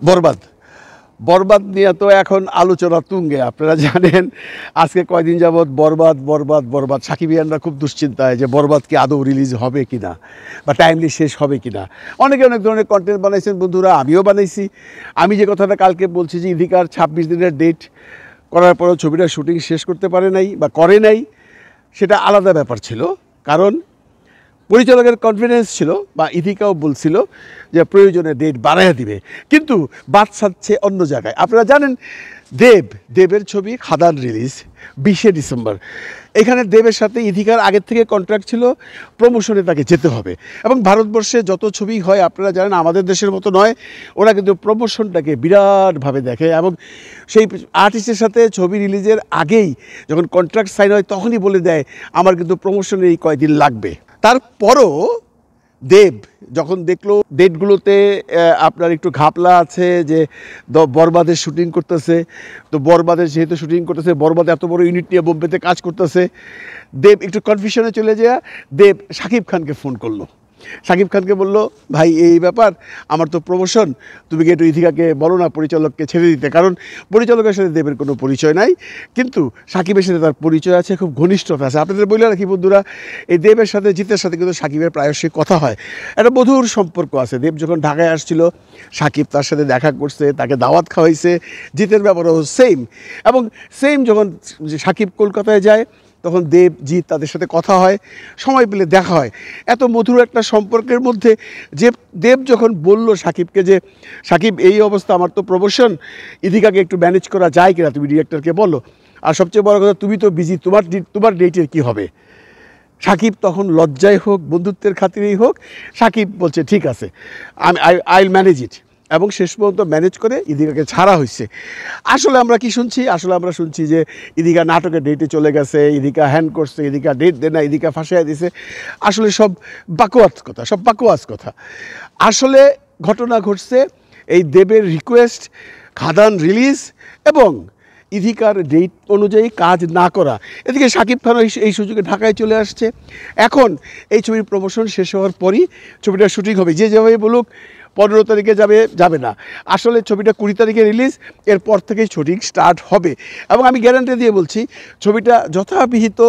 বরবাদ বরবাদ নিয়ে তো এখন আলোচনা তুঙ্গে। আপনারা জানেন আজকে কয়দিন যাবৎ বরবাদ বরবাদ বরবাদ, সাকিবিয়ানরা খুব দুশ্চিন্তায় যে বরবাদ কি আদৌ রিলিজ হবে কিনা বা টাইমলি শেষ হবে কিনা। অনেকে অনেক ধরনের কন্টেন্ট বানাইছেন বন্ধুরা, আমিও বানাইছি। আমি যে কথাটা কালকে বলছি যে ইদিকার 26 দিনের ডেট করার পরেও ছবিটা শুটিং শেষ করতে পারে নাই বা করে নাই, সেটা আলাদা ব্যাপার ছিল। কারণ পরিচালকের কনফিডেন্স ছিল বা ইদিকাও বলছিল যে প্রয়োজনে ডেট বাড়াইয়া দিবে, কিন্তু বাদ সাধছে অন্য জায়গায়। আপনারা জানেন দেবের ছবি খাদান রিলিজ 20শে ডিসেম্বর। এখানে দেবের সাথে ইদিকার আগের থেকে কন্ট্রাক্ট ছিল, প্রমোশনে তাকে যেতে হবে। এবং ভারতবর্ষে যত ছবি হয় আপনারা জানেন আমাদের দেশের মতো নয়, ওরা কিন্তু প্রমোশনটাকে বিরাটভাবে দেখে। এবং সেই আর্টিস্টের সাথে ছবি রিলিজের আগেই যখন কন্ট্রাক্ট সাইন হয় তখনই বলে দেয় আমার কিন্তু প্রমোশনে এই কয়দিন লাগবে। তারপরও দেব যখন দেখলো ডেটগুলোতে আপনার একটু ঘাপলা আছে যে বরবাদের শুটিং করতেছে, তো বরবাদের যেহেতু শুটিং করতেছে, বরবাদ এত বড় ইউনিট নিয়ে বোম্বেতে কাজ করতেছে, দেব একটু কনফিউশনে চলে যায়। দেব শাকিব খানকে ফোন করলো, শাকিব খানকে বলল ভাই এই ব্যাপার, আমার তো প্রমোশন, তুমি কি একটু ইদিকাকে বলো না পরিচালককে ছেড়ে দিতে। কারণ পরিচালকের সাথে দেবের কোনো পরিচয় নাই, কিন্তু শাকিবের সাথে তার পরিচয় আছে, খুব ঘনিষ্ঠতা আছে। আপনাদের বলে রাখি বন্ধুরা, এই দেবের সাথে জিতের সাথে কিন্তু শাকিবের প্রায়শই কথা হয়, একটা মধুর সম্পর্ক আছে। দেব যখন ঢাকায় আসছিল শাকিব তার সাথে দেখা করছে, তাকে দাওয়াত খাওয়াইছে। জিতের ব্যাপারেও সেম, এবং সেম যখন শাকিব কলকাতায় যায় তখন জিৎ তাদের সাথে কথা হয়, সময় পেলে দেখা হয়। এত মধুর একটা সম্পর্কের মধ্যে যে দেব যখন বলল সাকিবকে যে সাকিব এই অবস্থা, আমার তো প্রমোশন, ইদিকাকে একটু ম্যানেজ করা যায় কিনা, তুমি ডিরেক্টরকে বলো, আর সবচেয়ে বড় কথা তুমি তো বিজি, তোমার ডেটের কী হবে। সাকিব তখন লজ্জায় হোক বন্ধুত্বের খাতিরেই হোক, সাকিব বলছে ঠিক আছে, আই উইল ম্যানেজ ইট, এবং শেষ পর্যন্ত ম্যানেজ করে ইদিকাকে ছাড়া হয়েছে। আসলে আমরা কি শুনছি? আসলে আমরা শুনছি যে ইদিকা নাটকের ডেটে চলে গেছে, ইদিকা হ্যান্ড করছে, ইদিকা ডেট দেয় না, ইদিকা ফাঁসাইয়া দিছে। আসলে সব বাকোয়াজ কথা, সব বাকোয়াজ কথা। আসলে ঘটনা ঘটছে এই দেবের রিকোয়েস্ট, খাদান রিলিজ এবং ইদিকার ডেট অনুযায়ী কাজ না করা। এদিকে শাকিব খানও এই সুযোগে ঢাকায় চলে আসছে। এখন এই ছবির প্রমোশন শেষ হওয়ার পরই ছবিটার শুটিং হবে। যে যেভাবে বলুক 15 তারিখে যাবে না, আসলে ছবিটা 20 তারিখে রিলিজ, এরপর থেকেই শুটিং স্টার্ট হবে। এবং আমি গ্যারান্টি দিয়ে বলছি ছবিটা যথাবিহিত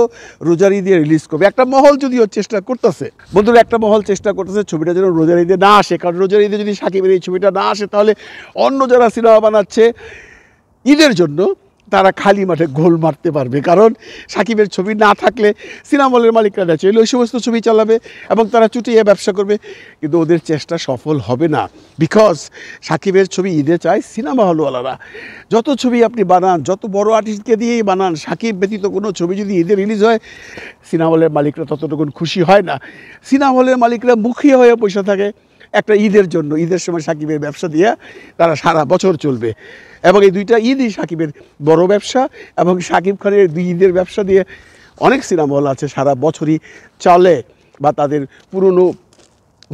রোজার ঈদে রিলিজ করবে। একটা মহল যদিও চেষ্টা করতেছে বন্ধুরা, একটা মহল চেষ্টা করতেছে ছবিটা যেন রোজার ঈদে না আসে। কারণ রোজার ঈদে যদি শাকিবের এই ছবিটা না আসে, তাহলে অন্য যারা সিনেমা বানাচ্ছে ঈদের জন্য তারা খালি মাঠে গোল মারতে পারবে। কারণ সাকিবের ছবি না থাকলে সিনেমা হলের মালিকরা চাইলে ওই সমস্ত ছবি চালাবে এবং তারা চুটিয়ে ব্যবসা করবে, কিন্তু ওদের চেষ্টা সফল হবে না। বিকজ সাকিবের ছবি ঈদে চায় সিনেমা হলওয়ালারা। যত ছবি আপনি বানান, যত বড় আর্টিস্টকে দিয়েই বানান, সাকিব ব্যতীত কোনো ছবি যদি ঈদে রিলিজ হয়, সিনেমা হলের মালিকরা ততটুকুন খুশি হয় না। সিনেমা হলের মালিকরা মুখিয়ে হয়ে পয়সা থাকে একটা ঈদের জন্য। ঈদের সময় সাকিবের ব্যবসা দিয়ে তারা সারা বছর চলবে, এবং এই দুইটা ঈদই সাকিবের বড় ব্যবসা, এবং সাকিব খানের 2 ঈদের ব্যবসা দিয়ে অনেক সিনেমা হল আছে সারা বছরই চলে, বা তাদের পুরনো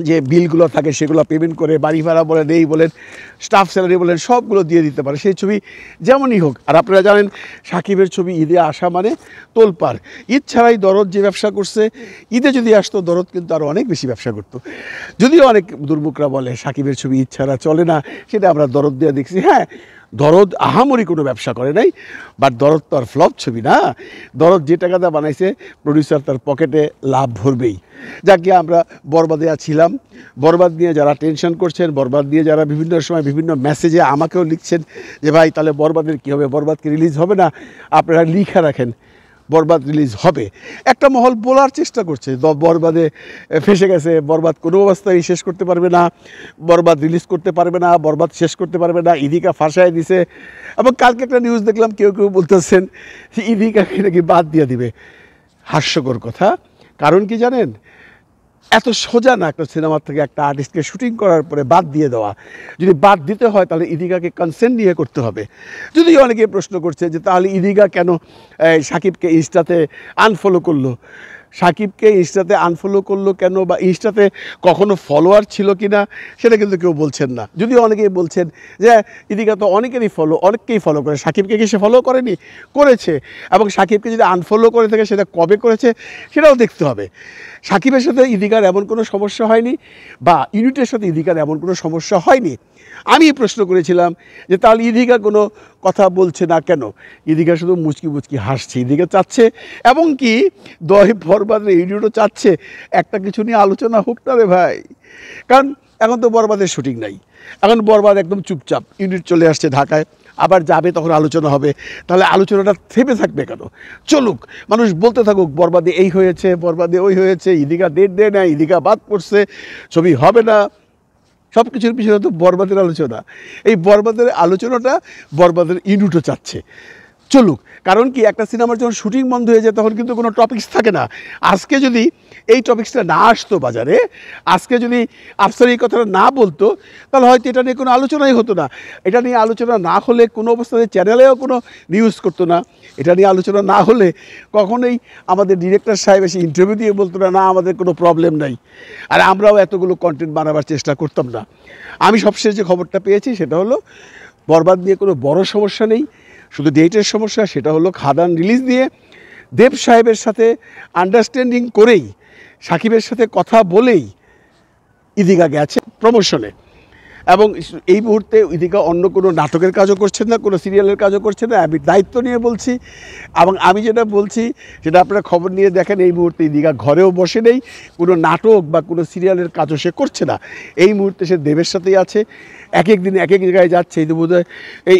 যে বিলগুলো থাকে সেগুলো পেমেন্ট করে, বাড়ি ভাড়া বলেন, এই বলেন, স্টাফ স্যালারি বলেন, সবগুলো দিয়ে দিতে পারে সেই ছবি যেমনই হোক। আর আপনারা জানেন সাকিবের ছবি ঈদে আসা মানে তোলপাড়। ঈদ ছাড়াই দরদ যে ব্যবসা করছে, ঈদে যদি আসতো দরদ কিন্তু আরও অনেক বেশি ব্যবসা করতো। যদিও অনেক দুর্মুখরা বলে সাকিবের ছবি ঈদ ছাড়া চলে না, সেটা আমরা দরদ দিয়ে দেখছি। হ্যাঁ, দরদ আহামরি কোনো ব্যবসা করে নাই, বাট দরদ তো আর ফ্লপ ছবি না। দরদ যে টাকাটা বানাইছে প্রডিউসার তার পকেটে লাভ ভরবেই। যাকে আমরা বরবাদে ছিলাম, বরবাদ নিয়ে যারা টেনশন করছেন, বরবাদ নিয়ে যারা বিভিন্ন সময় বিভিন্ন মেসেজে আমাকেও লিখছেন যে ভাই তাহলে বরবাদের কী হবে, বরবাদ কি রিলিজ হবে না, আপনারা লিখে রাখেন বরবাদ রিলিজ হবে। একটা মহল বলার চেষ্টা করছে বরবাদে ফেসে গেছে, বরবাদ কোনো অবস্থায় শেষ করতে পারবে না, বরবাদ রিলিজ করতে পারবে না, বরবাদ শেষ করতে পারবে না, ইদিকা ফাঁসায় দিছে। এবং কালকে একটা নিউজ দেখলাম কেউ বলতেছেন ইদিকাকে নাকি বাদ দিয়ে দিবে। হাস্যকর কথা। কারণ কি জানেন, এত সোজা না একটা সিনেমার থেকে একটা আর্টিস্টকে শুটিং করার পরে বাদ দিয়ে দেওয়া। যদি বাদ দিতে হয় তাহলে ইদিকাকে কনসেন্ট নিয়ে করতে হবে। যদিও অনেকে প্রশ্ন করছে যে তাহলে ইদিকা কেন সাকিবকে ইনস্টাতে আনফলো করলো। সাকিবকে ইনস্টাতে আনফলো করলো কেন, বা ইনস্টাতে কখনো ফলোয়ার ছিল কি না, সেটা কিন্তু কেউ বলছেন না। যদিও অনেকেই বলছেন যে ইদিকা তো অনেককেই ফলো করে, সাকিবকে কি সে ফলো করেনি? করেছে। এবং সাকিবকে যদি আনফলো করে থাকে সেটা কবে করেছে সেটাও দেখতে হবে। সাকিবের সাথে ইদিকার এমন কোনো সমস্যা হয়নি, বা ইউনিটের সাথে ইদিকার এমন কোনো সমস্যা হয়নি। আমি প্রশ্ন করেছিলাম যে তাহলে ইদিকা কোনো কথা বলছে না কেন? ইদিকা শুধু মুচকি মুচকি হাসছে। ইদিকা চাচ্ছে, এবং কি বরবাদের ইউনিটও চাচ্ছে একটা কিছু নিয়ে আলোচনা হোক না রে ভাই। কারণ এখন তো বরবাদের শুটিং নাই, এখন বরবাদ একদম চুপচাপ, ইউনিট চলে আসছে ঢাকায়, আবার যাবে, তখন আলোচনা হবে। তাহলে আলোচনাটা থেমে থাকবে কেন? চলুক, মানুষ বলতে থাকুক বরবাদে এই হয়েছে, বরবাদে ওই হয়েছে, ইদিকা ডেট দেয় না, ইদিকা বাদ পড়ছে, ছবি হবে না। সব কিছুর পিছনে তো বরবাদের আলোচনা। এই বরবাদের আলোচনাটা বরবাদের ইউনিটও চাচ্ছে, চলুক। কারণ কি, একটা সিনেমার যখন শুটিং বন্ধ হয়ে যায় তখন কিন্তু কোনো টপিকস থাকে না। আজকে যদি এই টপিকসটা না আসতো বাজারে, আজকে যদি আফসার এই কথাটা না বলতো, তাহলে হয়তো এটা নিয়ে কোনো আলোচনাই হতো না। এটা নিয়ে আলোচনা না হলে কোনো অবস্থাতে চ্যানেলেও কোনো নিউজ করতো না। এটা নিয়ে আলোচনা না হলে কখনোই আমাদের ডিরেক্টর সাহেব এসে ইন্টারভিউ দিয়ে বলতো না, আমাদের কোনো প্রবলেম নাই। আর আমরাও এতগুলো কন্টেন্ট বানাবার চেষ্টা করতাম না। আমি সবশেষ যে খবরটা পেয়েছি সেটা হলো বরবাদ নিয়ে কোনো বড় সমস্যা নেই, শুধু ডেটের সমস্যা। সেটা হলো খাদান রিলিজ দিয়ে দেব সাহেবের সাথে আন্ডারস্ট্যান্ডিং করেই, সাকিবের সাথে কথা বলেই ইদিকা গেছে প্রমোশনে। এবং এই মুহূর্তে ইদিকা অন্য কোনো নাটকের কাজও করছেন না, কোনো সিরিয়ালের কাজও করছেন না। আমি দায়িত্ব নিয়ে বলছি, এবং আমি যেটা বলছি সেটা আপনারা খবর নিয়ে দেখেন, এই মুহূর্তে ইদিকা ঘরেও বসে নেই, কোনো নাটক বা কোনো সিরিয়ালের কাজও সে করছে না। এই মুহূর্তে সে দেবের সাথেই আছে, এক এক দিন এক এক জায়গায় যাচ্ছে। এই তো বোধহয়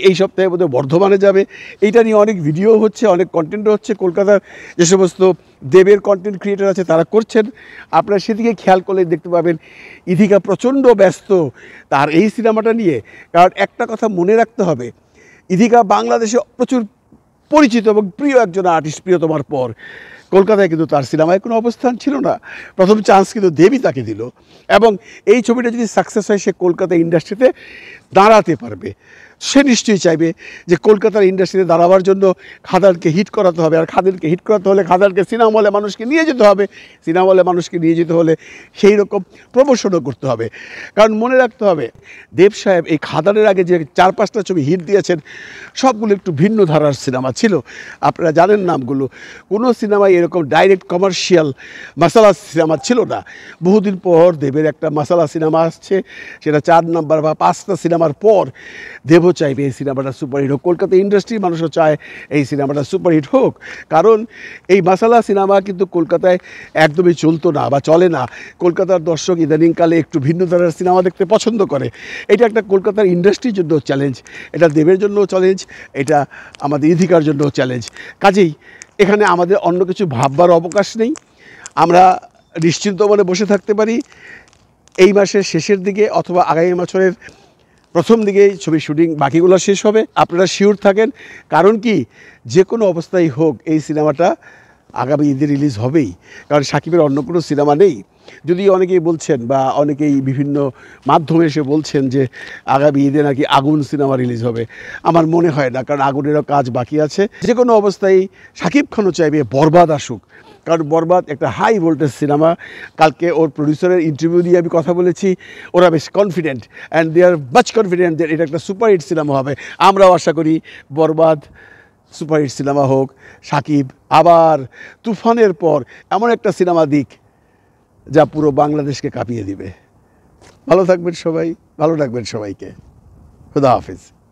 এই সপ্তাহে বোধহয় বর্ধমানে যাবে। এইটা নিয়ে অনেক ভিডিও হচ্ছে, অনেক কন্টেন্টও হচ্ছে। কলকাতার যে সমস্ত দেবের কন্টেন্ট ক্রিয়েটার আছে তারা করছেন। আপনারা সেদিকে খেয়াল করলে দেখতে পাবেন ইদিকা প্রচণ্ড ব্যস্ত তার এই সিনেমাটা নিয়ে। কারণ একটা কথা মনে রাখতে হবে, ইদিকা বাংলাদেশে প্রচুর পরিচিত এবং প্রিয় একজন আর্টিস্ট। প্রিয়তমার পর কলকাতায় কিন্তু তার সিনেমায় কোনো অবস্থান ছিল না। প্রথম চান্স কিন্তু দেবী তাকে দিল, এবং এই ছবিটা যদি সাকসেস হয় সে কলকাতা ইন্ডাস্ট্রিতে দাঁড়াতে পারবে। সে নিশ্চয়ই চাইবে যে কলকাতার ইন্ডাস্ট্রিতে দাঁড়াবার জন্য খাদানকে হিট করাতে হবে। আর খাদানকে হিট করাতে হলে খাদানকে সিনেমা হলে মানুষকে নিয়ে যেতে হবে। সিনেমা হলে মানুষকে নিয়ে যেতে হলে সেই রকম প্রমোশনও করতে হবে। কারণ মনে রাখতে হবে, দেব সাহেব এই খাদানের আগে যে 4-5টা ছবি হিট দিয়েছেন সবগুলো একটু ভিন্ন ধারার সিনেমা ছিল। আপনারা জানেন নামগুলো। কোনো সিনেমায় এরকম ডাইরেক্ট কমার্শিয়াল মশালা সিনেমা ছিল না। বহুদিন পর দেবের একটা মশালা সিনেমা আসছে, সেটা 4 নাম্বার বা 5টা সিনেমার পর। দেবও চাইবে এই সিনেমাটা সুপারহিট হোক, কলকাতা ইন্ডাস্ট্রির মানুষও চায় এই সিনেমাটা সুপারহিট হোক। কারণ এই মশালা সিনেমা কিন্তু কলকাতায় একদমই চলতো না বা চলে না। কলকাতার দর্শক ইদানিংকালে একটু ভিন্ন ধারার সিনেমা দেখতে পছন্দ করে। এটা একটা কলকাতার ইন্ডাস্ট্রির জন্য চ্যালেঞ্জ, এটা দেবের জন্য চ্যালেঞ্জ, এটা আমাদের ইদিকার জন্য চ্যালেঞ্জ। কাজেই এখানে আমাদের অন্য কিছু ভাববার অবকাশ নেই। আমরা নিশ্চিন্ত মনে বসে থাকতে পারি, এই মাসের শেষের দিকে অথবা আগামী বছরের প্রথম দিকেই ছবি শুটিং বাকিগুলো শেষ হবে। আপনারা শিওর থাকেন, কারণ কি যে কোনো অবস্থায় হোক এই সিনেমাটা আগামী ঈদে রিলিজ হবেই। কারণ সাকিবের অন্য কোনো সিনেমা নেই। যদি অনেকেই বলছেন বা অনেকেই বিভিন্ন মাধ্যমে এসে বলছেন যে আগামী ঈদে নাকি আগুন সিনেমা রিলিজ হবে, আমার মনে হয় না। কারণ আগুনেরও কাজ বাকি আছে। যে কোনো অবস্থায় সাকিব খানও চাইবে বরবাদ আসুক, কারণ বরবাদ একটা হাই ভোল্টেজ সিনেমা। কালকে ওর প্রডিউসারের ইন্টারভিউ দিয়ে আমি কথা বলেছি, ওরা বেশ confident, and they are much confident যে এটা একটা সুপারহিট সিনেমা হবে। আমরাও আশা করি বরবাদ সুপারহিট সিনেমা হোক, সাকিব আবার তুফানের পর এমন একটা সিনেমা দিক যা পুরো বাংলাদেশকে কাঁপিয়ে দিবে। ভালো থাকবেন সবাই, ভালো রাখবেন সবাইকে। খুদা হাফেজ।